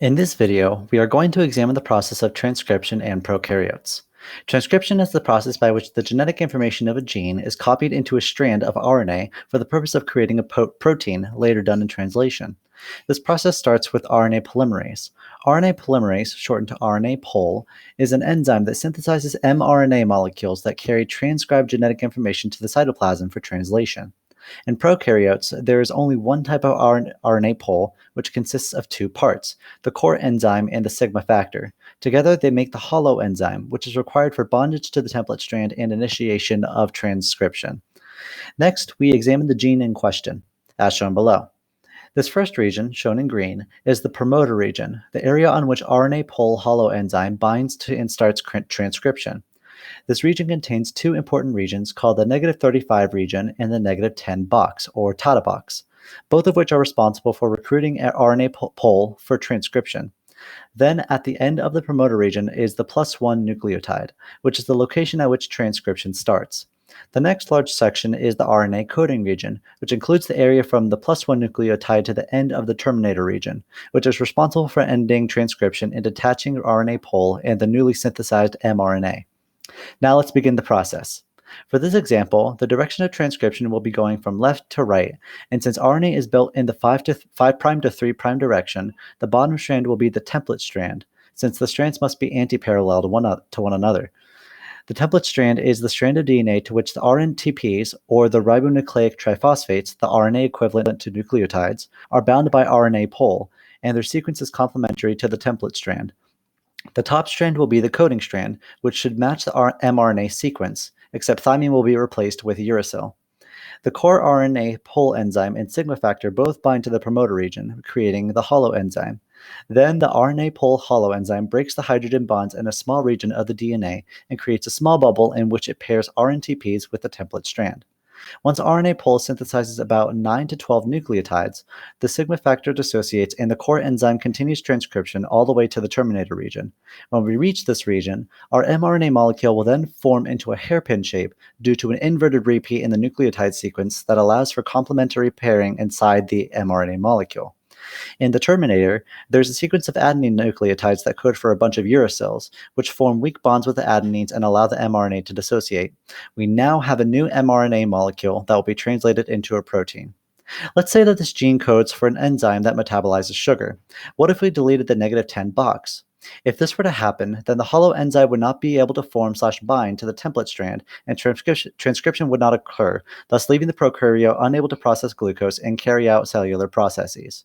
In this video, we are going to examine the process of transcription and prokaryotes. Transcription is the process by which the genetic information of a gene is copied into a strand of RNA for the purpose of creating a protein later done in translation. This process starts with RNA polymerase. RNA polymerase, shortened to RNA pol, is an enzyme that synthesizes mRNA molecules that carry transcribed genetic information to the cytoplasm for translation. In prokaryotes, there is only one type of RNA pol, which consists of two parts, the core enzyme and the sigma factor. Together, they make the hollow enzyme, which is required for bondage to the template strand and initiation of transcription. Next, we examine the gene in question, as shown below. This first region, shown in green, is the promoter region, the area on which RNA pol hollow enzyme binds to and starts transcription. This region contains two important regions called the -35 region and the -10 box, or Tata box, both of which are responsible for recruiting RNA pol for transcription. Then, at the end of the promoter region is the +1 nucleotide, which is the location at which transcription starts. The next large section is the RNA coding region, which includes the area from the +1 nucleotide to the end of the terminator region, which is responsible for ending transcription and detaching RNA pol and the newly synthesized mRNA. Now let's begin the process. For this example, the direction of transcription will be going from left to right, and since RNA is built in the 5' to 3' direction, the bottom strand will be the template strand, since the strands must be anti-parallel to one another. The template strand is the strand of DNA to which the RNTPs, or the ribonucleic triphosphates, the RNA equivalent to nucleotides, are bound by RNA pol, and their sequence is complementary to the template strand. The top strand will be the coding strand, which should match the mRNA sequence, except thymine will be replaced with uracil. The core RNA pol enzyme and sigma factor both bind to the promoter region, creating the hollow enzyme. Then the RNA pol hollow enzyme breaks the hydrogen bonds in a small region of the DNA and creates a small bubble in which it pairs RNTPs with the template strand. Once RNA pol synthesizes about 9 to 12 nucleotides, the sigma factor dissociates and the core enzyme continues transcription all the way to the terminator region. When we reach this region, our mRNA molecule will then form into a hairpin shape due to an inverted repeat in the nucleotide sequence that allows for complementary pairing inside the mRNA molecule. In the terminator, there's a sequence of adenine nucleotides that code for a bunch of uracils, which form weak bonds with the adenines and allow the mRNA to dissociate. We now have a new mRNA molecule that will be translated into a protein. Let's say that this gene codes for an enzyme that metabolizes sugar. What if we deleted the -10 box? If this were to happen, then the hollow enzyme would not be able to form/bind to the template strand, and transcription would not occur, thus leaving the prokaryote unable to process glucose and carry out cellular processes.